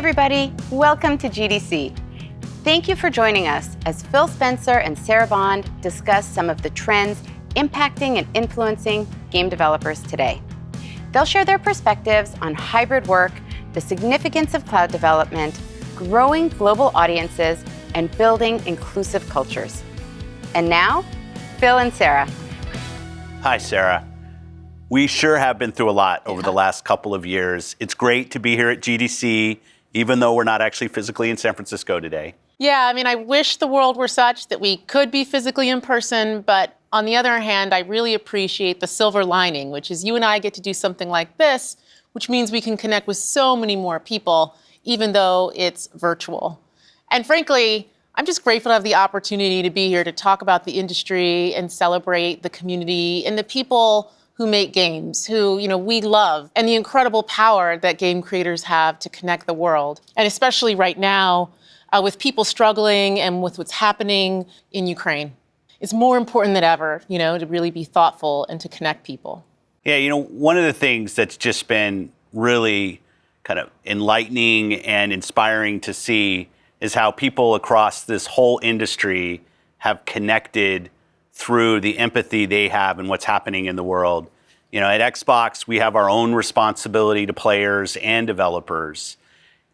everybody, welcome to GDC. Thank you for joining us as Phil Spencer and Sarah Bond discuss some of the trends impacting and influencing game developers today. They'll share their perspectives on hybrid work, the significance of cloud development, growing global audiences, and building inclusive cultures. And now, Phil and Sarah. Hi, Sarah. We sure have been through a lot over the last couple of years. It's great to be here at GDC, even though we're not actually physically in San Francisco today. Yeah, I mean, I wish the world were such that we could be physically in person, but on the other hand, I really appreciate the silver lining, which is you and I get to do something like this, which means we can connect with so many more people, even though it's virtual. And frankly, I'm just grateful to have the opportunity to be here to talk about the industry and celebrate the community and the people who make games, who we love, and the incredible power that game creators have to connect the world. And especially right now, with people struggling and with what's happening in Ukraine. It's more important than ever, to really be thoughtful and to connect people. Yeah, one of the things that's just been really kind of enlightening and inspiring to see is how people across this whole industry have connected through the empathy they have and what's happening in the world. At Xbox, we have our own responsibility to players and developers.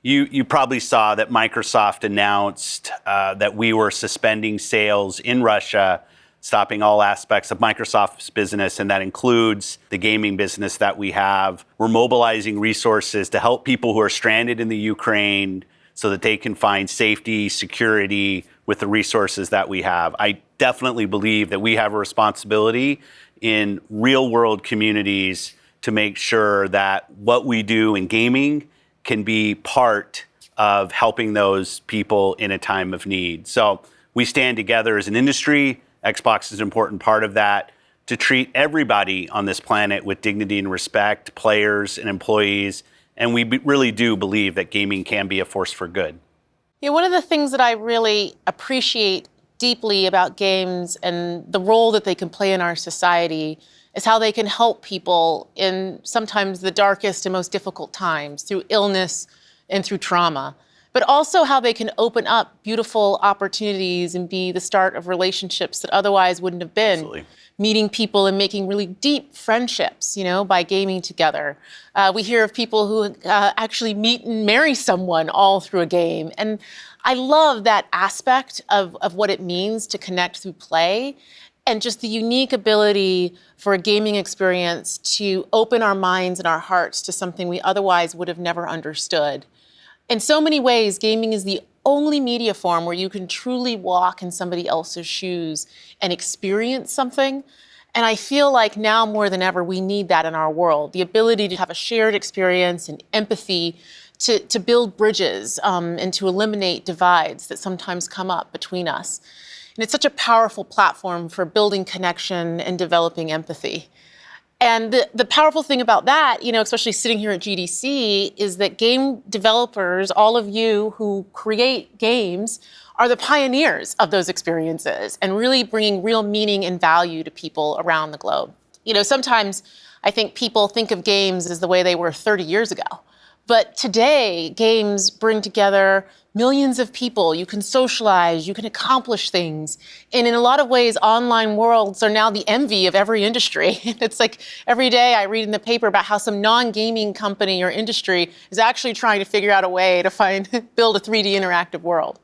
You probably saw that Microsoft announced that we were suspending sales in Russia, stopping all aspects of Microsoft's business, and that includes the gaming business that we have. We're mobilizing resources to help people who are stranded in the Ukraine so that they can find safety, security with the resources that we have. I definitely believe that we have a responsibility in real-world communities to make sure that what we do in gaming can be part of helping those people in a time of need. So we stand together as an industry. Xbox is an important part of that, to treat everybody on this planet with dignity and respect, players and employees. And we really do believe that gaming can be a force for good. One of the things that I really appreciate deeply about games and the role that they can play in our society is how they can help people in sometimes the darkest and most difficult times through illness and through trauma, but also how they can open up beautiful opportunities and be the start of relationships that otherwise wouldn't have been. Absolutely. Meeting people and making really deep friendships, by gaming together. We hear of people who actually meet and marry someone all through a game. And I love that aspect of what it means to connect through play, and just the unique ability for a gaming experience to open our minds and our hearts to something we otherwise would have never understood. In so many ways, gaming is the only media form where you can truly walk in somebody else's shoes and experience something. And I feel like now more than ever, we need that in our world, the ability to have a shared experience and empathy to build bridges and to eliminate divides that sometimes come up between us. And it's such a powerful platform for building connection and developing empathy. And the powerful thing about that, especially sitting here at GDC, is that game developers, all of you who create games, are the pioneers of those experiences and really bringing real meaning and value to people around the globe. Sometimes I think people think of games as the way they were 30 years ago. But today, games bring together millions of people. You can socialize, you can accomplish things. And in a lot of ways, online worlds are now the envy of every industry. It's like every day I read in the paper about how some non-gaming company or industry is actually trying to figure out a way to build a 3D interactive world.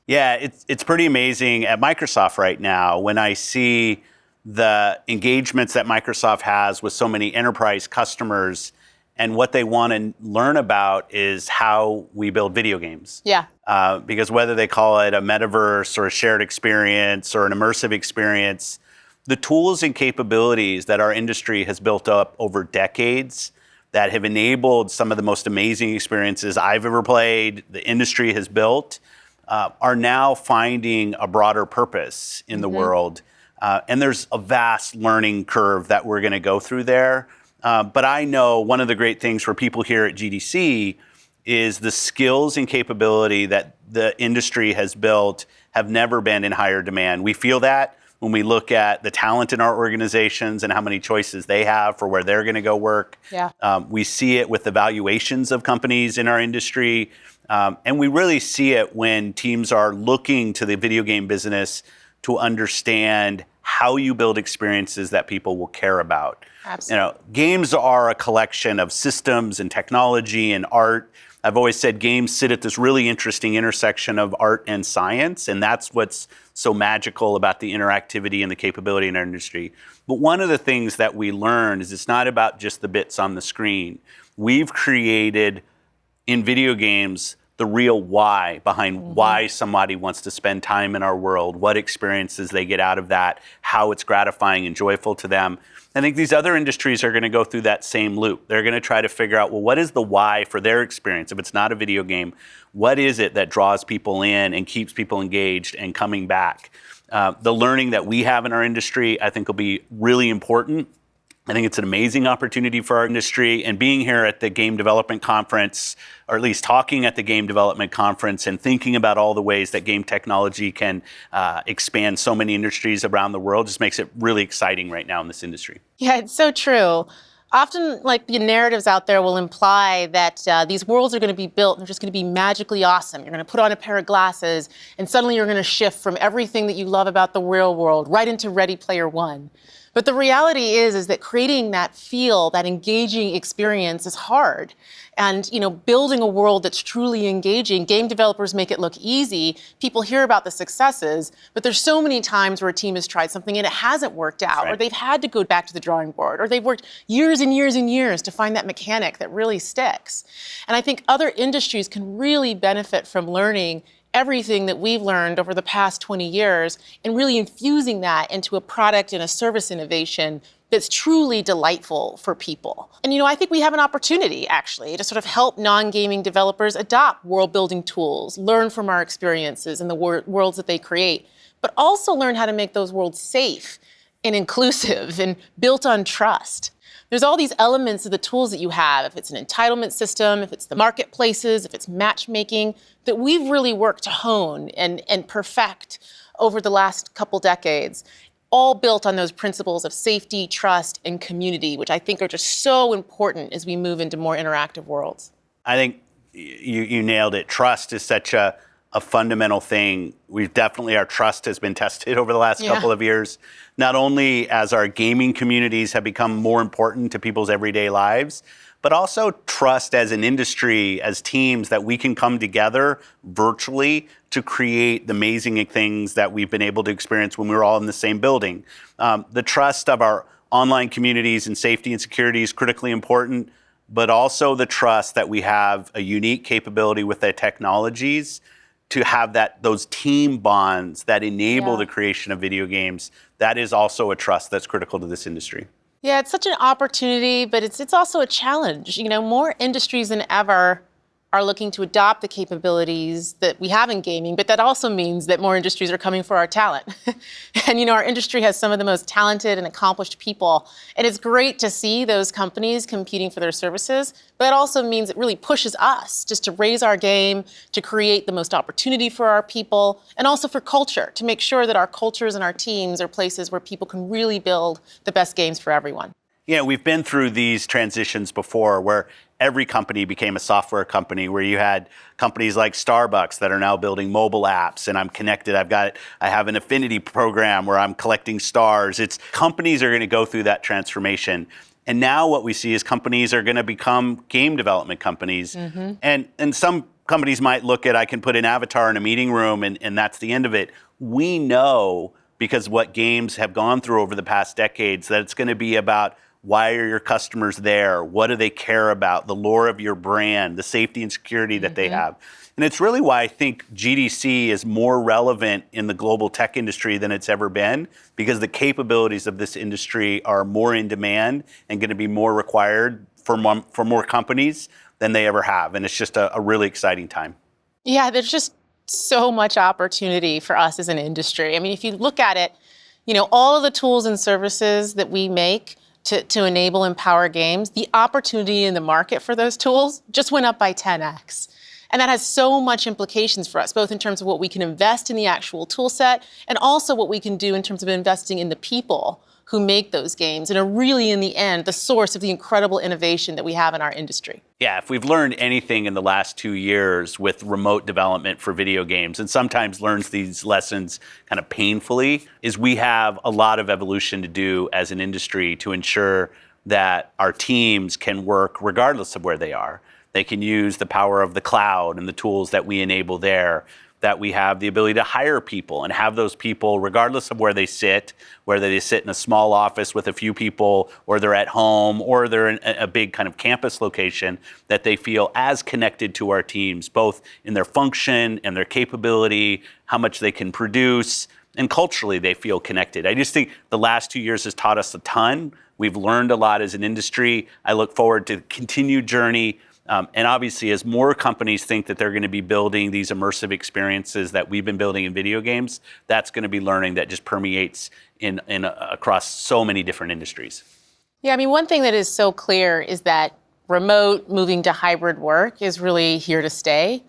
Yeah, it's pretty amazing at Microsoft right now when I see the engagements that Microsoft has with so many enterprise customers. And what they want to learn about is how we build video games. Yeah. Because whether they call it a metaverse or a shared experience or an immersive experience, the tools and capabilities that our industry has built up over decades that have enabled some of the most amazing experiences I've ever played, the industry has built, are now finding a broader purpose in the world. And there's a vast learning curve that we're going to go through there. But I know one of the great things for people here at GDC is the skills and capability that the industry has built have never been in higher demand. We feel that when we look at the talent in our organizations and how many choices they have for where they're going to go work. Yeah. We see it with the valuations of companies in our industry. And we really see it when teams are looking to the video game business to understand how you build experiences that people will care about. Absolutely. Games are a collection of systems and technology and art. I've always said games sit at this really interesting intersection of art and science, and that's what's so magical about the interactivity and the capability in our industry. But one of the things that we learned is it's not about just the bits on the screen. We've created in video games the real why behind why somebody wants to spend time in our world, what experiences they get out of that, how it's gratifying and joyful to them. I think these other industries are going to go through that same loop. They're going to try to figure out, well, what is the why for their experience? If it's not a video game, what is it that draws people in and keeps people engaged and coming back? The learning that we have in our industry, I think, will be really important. I think it's an amazing opportunity for our industry, and being here at the Game Development Conference, or at least talking at the Game Development Conference and thinking about all the ways that game technology can expand so many industries around the world just makes it really exciting right now in this industry. Yeah, it's so true. Often, like, the narratives out there will imply that these worlds are going to be built and they're just going to be magically awesome. You're going to put on a pair of glasses and suddenly you're going to shift from everything that you love about the real world right into Ready Player One. But the reality is that creating that feel, that engaging experience is hard. And, building a world that's truly engaging, game developers make it look easy. People hear about the successes, but there's so many times where a team has tried something and it hasn't worked out, or they've had to go back to the drawing board, or they've worked years and years and years to find that mechanic that really sticks. And I think other industries can really benefit from learning everything that we've learned over the past 20 years and really infusing that into a product and a service innovation that's truly delightful for people. And I think we have an opportunity, actually, to sort of help non-gaming developers adopt world-building tools, learn from our experiences and the worlds that they create, but also learn how to make those worlds safe and inclusive and built on trust. There's all these elements of the tools that you have, if it's an entitlement system, if it's the marketplaces, if it's matchmaking, that we've really worked to hone and perfect over the last couple decades, all built on those principles of safety, trust, and community, which I think are just so important as we move into more interactive worlds. I think you nailed it. Trust is such a fundamental thing. Our trust has been tested over the last couple of years, not only as our gaming communities have become more important to people's everyday lives, but also trust as an industry, as teams, that we can come together virtually to create the amazing things that we've been able to experience when we were all in the same building. The trust of our online communities and safety and security is critically important, but also the trust that we have a unique capability with the technologies to have those team bonds that enable the creation of video games. That is also a trust that's critical to this industry. Yeah, it's such an opportunity, but it's also a challenge. More industries than ever are looking to adopt the capabilities that we have in gaming, but that also means that more industries are coming for our talent. And our industry has some of the most talented and accomplished people, and it's great to see those companies competing for their services, but it also means it really pushes us just to raise our game, to create the most opportunity for our people, and also for culture, to make sure that our cultures and our teams are places where people can really build the best games for everyone. We've been through these transitions before where every company became a software company, where you had companies like Starbucks that are now building mobile apps, and I'm connected. I have an affinity program where I'm collecting stars. Companies are going to go through that transformation. And now what we see is companies are going to become game development companies. And some companies might look at, I can put an avatar in a meeting room and that's the end of it. We know, because what games have gone through over the past decades, that it's going to be about, why are your customers there? What do they care about? The lore of your brand, the safety and security that they have. And it's really why I think GDC is more relevant in the global tech industry than it's ever been, because the capabilities of this industry are more in demand and going to be more required for more companies than they ever have. And it's just a really exciting time. Yeah, there's just so much opportunity for us as an industry. I mean, if you look at it, all of the tools and services that we make to enable and power games, the opportunity in the market for those tools just went up by 10x. And that has so much implications for us, both in terms of what we can invest in the actual tool set and also what we can do in terms of investing in the people who make those games and are really, in the end, the source of the incredible innovation that we have in our industry. Yeah, if we've learned anything in the last 2 years with remote development for video games, and sometimes learns these lessons kind of painfully, is we have a lot of evolution to do as an industry to ensure that our teams can work regardless of where they are. They can use the power of the cloud and the tools that we enable there, that we have the ability to hire people and have those people, regardless of where they sit, whether they sit in a small office with a few people, or they're at home, or they're in a big kind of campus location, that they feel as connected to our teams, both in their function and their capability, how much they can produce, and culturally they feel connected. I just think the last 2 years has taught us a ton. We've learned a lot as an industry. I look forward to the continued journey. And obviously, as more companies think that they're going to be building these immersive experiences that we've been building in video games, that's going to be learning that just permeates across so many different industries. Yeah, I mean, one thing that is so clear is that remote, moving to hybrid work is really here to stay.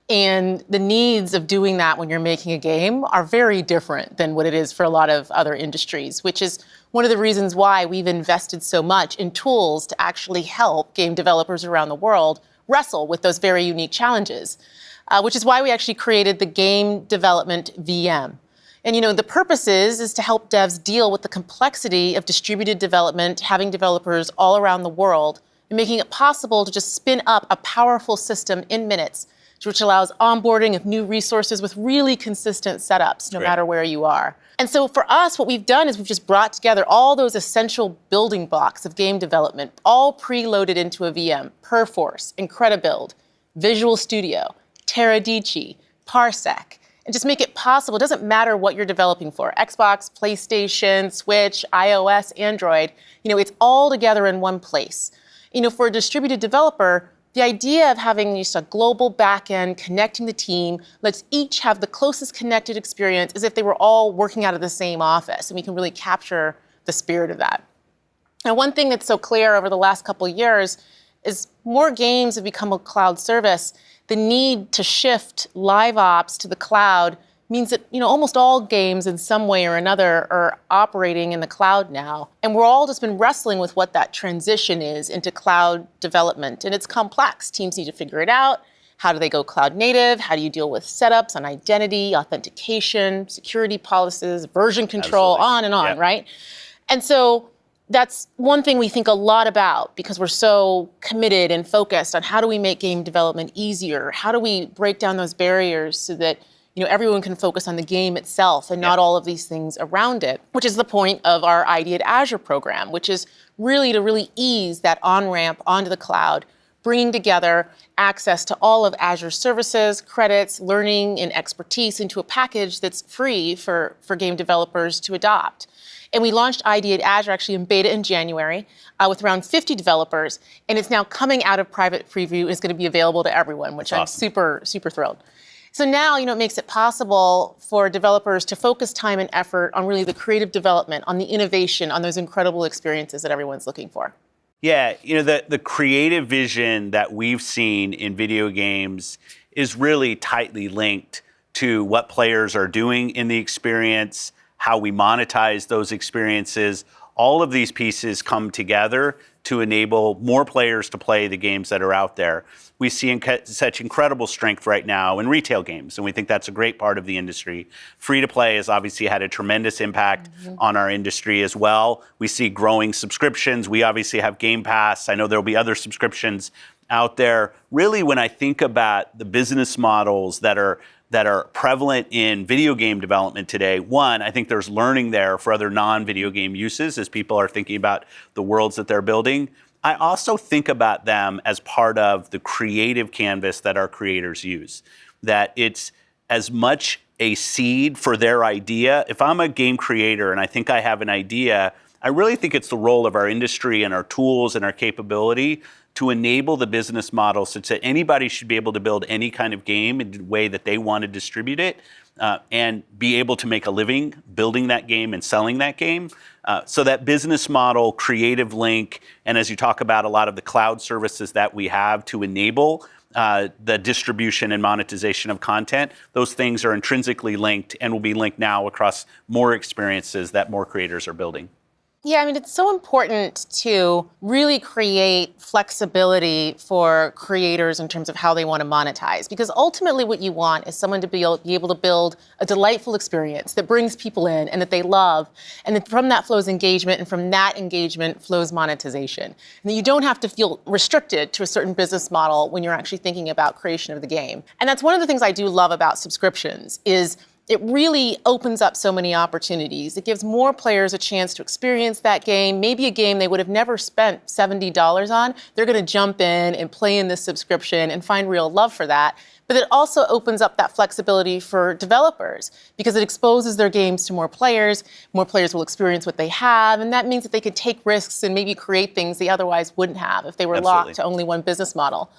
And the needs of doing that when you're making a game are very different than what it is for a lot of other industries, which is one of the reasons why we've invested so much in tools to actually help game developers around the world wrestle with those very unique challenges, which is why we actually created the Game Development VM. And, the purpose is to help devs deal with the complexity of distributed development, having developers all around the world, and making it possible to just spin up a powerful system in minutes, which allows onboarding of new resources with really consistent setups, no matter where you are. And so for us, what we've done is we've just brought together all those essential building blocks of game development, all preloaded into a VM: Perforce, IncrediBuild, Visual Studio, Teradici, Parsec, and just make it possible. It doesn't matter what you're developing for: Xbox, PlayStation, Switch, iOS, Android. It's all together in one place. For a distributed developer, the idea of having just a global backend connecting the team lets each have the closest connected experience as if they were all working out of the same office, and we can really capture the spirit of that. Now, one thing that's so clear over the last couple of years is more games have become a cloud service. The need to shift live ops to the cloud means that almost all games in some way or another are operating in the cloud now. And we're all just been wrestling with what that transition is into cloud development. And it's complex. Teams need to figure it out. How do they go cloud native? How do you deal with setups on identity, authentication, security policies, version control, on and on, right? And so that's one thing we think a lot about, because we're so committed and focused on how do we make game development easier? How do we break down those barriers so that everyone can focus on the game itself and not all of these things around it, which is the point of our ID at Azure program, which is really to ease that on-ramp onto the cloud, bringing together access to all of Azure's services, credits, learning, and expertise into a package that's free for game developers to adopt. And we launched ID at Azure actually in beta in January with around 50 developers, and it's now coming out of private preview and is going to be available to everyone, which I'm super, super thrilled. So now, it makes it possible for developers to focus time and effort on really the creative development, on the innovation, on those incredible experiences that everyone's looking for. Yeah, the creative vision that we've seen in video games is really tightly linked to what players are doing in the experience, how we monetize those experiences. All of these pieces come together to enable more players to play the games that are out there. We see such incredible strength right now in retail games, and we think that's a great part of the industry. Free-to-play has obviously had a tremendous impact on our industry as well. We see growing subscriptions. We obviously have Game Pass. I know there'll be other subscriptions out there. Really, when I think about the business models that are prevalent in video game development today, one, I think there's learning there for other non-video game uses as people are thinking about the worlds that they're building. I also think about them as part of the creative canvas that our creators use, that it's as much a seed for their idea. If I'm a game creator and I think I have an idea, I really think it's the role of our industry and our tools and our capability to enable the business model such that anybody should be able to build any kind of game in the way that they want to distribute it and be able to make a living building that game and selling that game. So that business model, creative link, and as you talk about a lot of the cloud services that we have to enable the distribution and monetization of content. Those things are intrinsically linked and will be linked now across more experiences that more creators are building. Yeah, I mean, it's so important to really create flexibility for creators in terms of how they want to monetize. Because ultimately what you want is someone to be able to build a delightful experience that brings people in and that they love. And that from that flows engagement, and from that engagement flows monetization. And that you don't have to feel restricted to a certain business model when you're actually thinking about creation of the game. And that's one of the things I do love about subscriptions is it really opens up so many opportunities. It gives more players a chance to experience that game, maybe a game they would have never spent $70 on. They're going to jump in and play in this subscription and find real love for that. But it also opens up that flexibility for developers because it exposes their games to more players. More players will experience what they have, and that means that they could take risks and maybe create things they otherwise wouldn't have if they were locked to only one business model.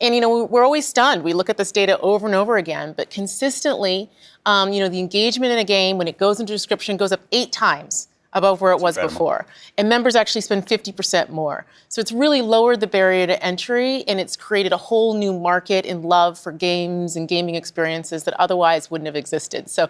And, we're always stunned. We look at this data over and over again, but consistently, the engagement in a game when it goes into subscription goes up 8 times above where it was before. And members actually spend 50% more. So it's really lowered the barrier to entry, and it's created a whole new market and love for games and gaming experiences that otherwise wouldn't have existed. So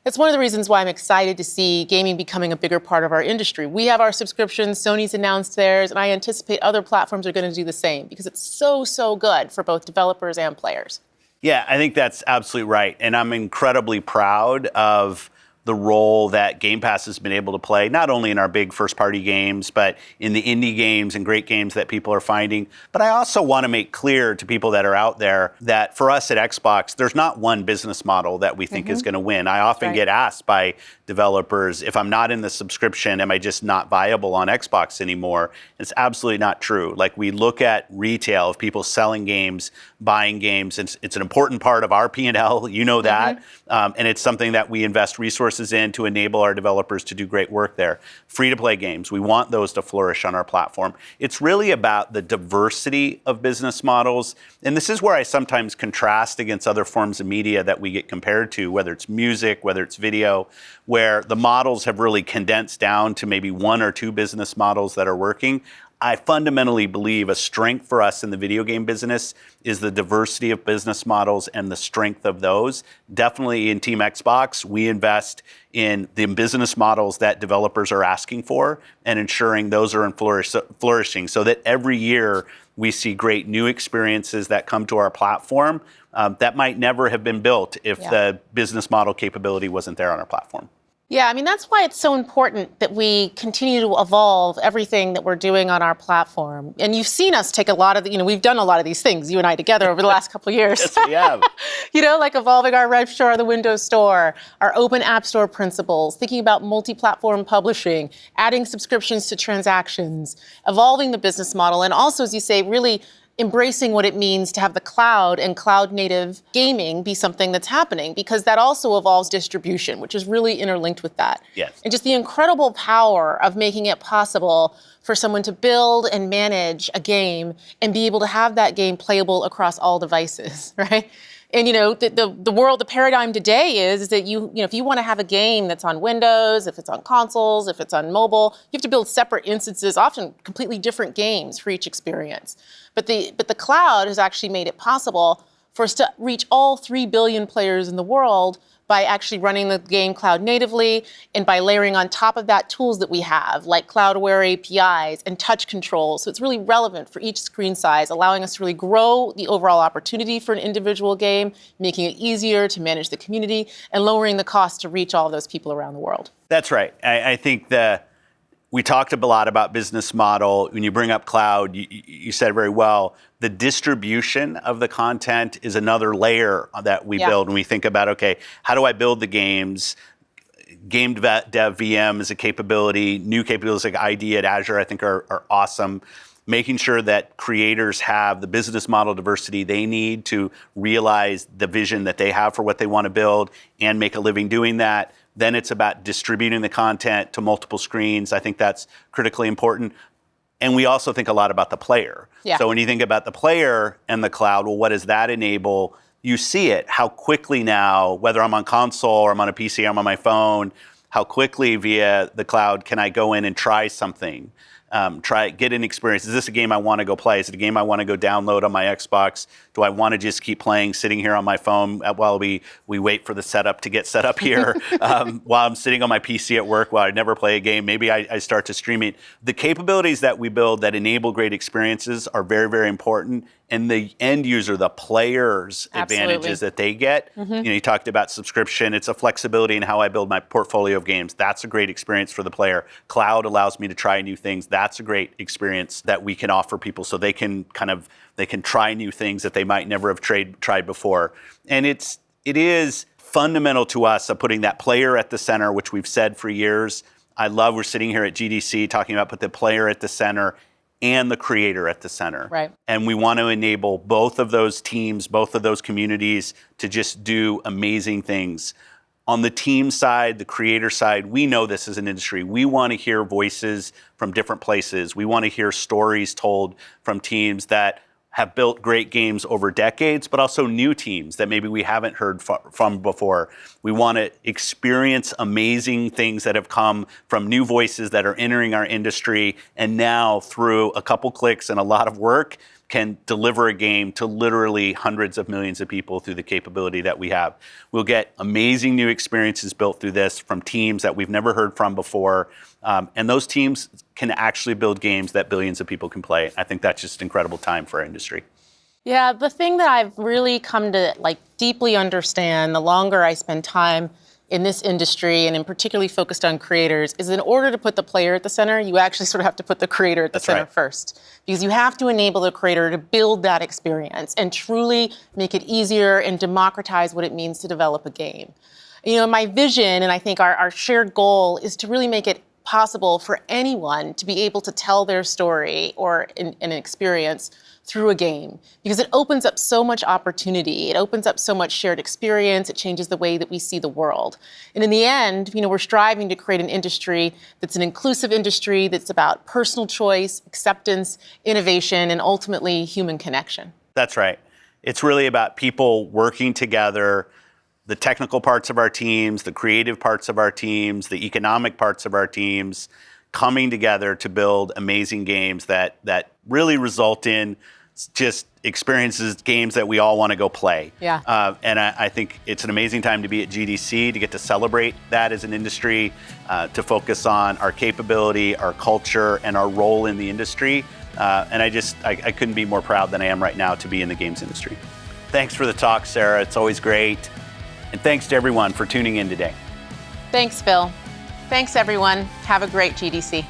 it's one of the reasons why I'm excited to see gaming becoming a bigger part of our industry. We have our subscriptions, Sony's announced theirs, and I anticipate other platforms are going to do the same because it's so good for both developers and players. Yeah, I think that's absolutely right. And I'm incredibly proud of the role that Game Pass has been able to play, not only in our big first-party games, but in the indie games and great games that people are finding. But I also want to make clear to people that are out there that for us at Xbox, there's not one business model that we think is going to win. I often get asked by developers, if I'm not in the subscription, am I just not viable on Xbox anymore? It's absolutely not true. Like, we look at retail of people selling games, buying games. It's an important part of our P&L, you know that. And it's something that we invest resources in to enable our developers to do great work there. Free-to-play games, we want those to flourish on our platform. It's really about the diversity of business models. And this is where I sometimes contrast against other forms of media that we get compared to, whether it's music, whether it's video, where the models have really condensed down to maybe 1 or 2 business models that are working. I fundamentally believe a strength for us in the video game business is the diversity of business models and the strength of those. Definitely in Team Xbox, we invest in the business models that developers are asking for and ensuring those are flourishing so that every year we see great new experiences that come to our platform that might never have been built if the business model capability wasn't there on our platform. Yeah, I mean, that's why it's so important that we continue to evolve everything that we're doing on our platform. And you've seen us take a lot of, we've done a lot of these things, you and I together over the last couple of years. Yes, we have. Like evolving our Rev Store, the Windows Store, our open app store principles, thinking about multi-platform publishing, adding subscriptions to transactions, evolving the business model, and also, as you say, really embracing what it means to have the cloud and cloud-native gaming be something that's happening, because that also evolves distribution, which is really interlinked with that. Yes. And just the incredible power of making it possible for someone to build and manage a game and be able to have that game playable across all devices, right? And the paradigm today is that if you want to have a game that's on Windows, if it's on consoles, if it's on mobile, you have to build separate instances, often completely different games for each experience. But the cloud has actually made it possible for us to reach all 3 billion players in the world by actually running the game cloud natively and by layering on top of that tools that we have, like cloud-aware APIs and touch controls. So it's really relevant for each screen size, allowing us to really grow the overall opportunity for an individual game, making it easier to manage the community, and lowering the cost to reach all of those people around the world. That's right. I think we talked a lot about business model. When you bring up cloud, you said very well, the distribution of the content is another layer that we build. When we think about, okay, how do I build the games? Game dev VM is a capability. New capabilities like ID at Azure, I think, are awesome. Making sure that creators have the business model diversity they need to realize the vision that they have for what they want to build and make a living doing that. Then it's about distributing the content to multiple screens. I think that's critically important. And we also think a lot about the player. Yeah. So when you think about the player and the cloud, well, what does that enable? You see it, how quickly now, whether I'm on console or I'm on a PC or I'm on my phone, how quickly via the cloud can I go in and try something? get an experience. Is this a game I want to go play? Is it a game I want to go download on my Xbox? Do I want to just keep playing, sitting here on my phone while we wait for the setup to get set up here, while I'm sitting on my PC at work while I never play a game? Maybe I start to stream it. The capabilities that we build that enable great experiences are very, very important. And the end user, the players' advantages that they get. You talked about subscription. It's a flexibility in how I build my portfolio of games. That's a great experience for the player. Cloud allows me to try new things. That's a great experience that we can offer people so they can try new things that they might never have tried before. And it is fundamental to us of putting that player at the center, which we've said for years. I love we're sitting here at GDC talking about put the player at the center and the creator at the center. Right. And we want to enable both of those teams, both of those communities to just do amazing things. On the team side, the creator side, we know this as an industry. We want to hear voices from different places. We want to hear stories told from teams that have built great games over decades, but also new teams that maybe we haven't heard from before. We want to experience amazing things that have come from new voices that are entering our industry, and now through a couple clicks and a lot of work, can deliver a game to literally hundreds of millions of people through the capability that we have. We'll get amazing new experiences built through this from teams that we've never heard from before. And those teams can actually build games that billions of people can play. I think that's just an incredible time for our industry. Yeah, the thing that I've really come to deeply understand the longer I spend time in this industry, and in particularly focused on creators, is in order to put the player at the center, you actually sort of have to put the creator at the center first. Because you have to enable the creator to build that experience and truly make it easier and democratize what it means to develop a game. My vision, and I think our shared goal, is to really make it possible for anyone to be able to tell their story or an experience through a game, because it opens up so much opportunity. It opens up so much shared experience. It changes the way that we see the world. And in the end, we're striving to create an industry that's an inclusive industry that's about personal choice, acceptance, innovation, and ultimately human connection. That's right. It's really about people working together, the technical parts of our teams, the creative parts of our teams, the economic parts of our teams, coming together to build amazing games that really result in just experiences, games that we all want to go play. Yeah. And I think it's an amazing time to be at GDC, to get to celebrate that as an industry, to focus on our capability, our culture, and our role in the industry. And I couldn't be more proud than I am right now to be in the games industry. Thanks for the talk, Sarah. It's always great. And thanks to everyone for tuning in today. Thanks, Phil. Thanks, everyone. Have a great GDC.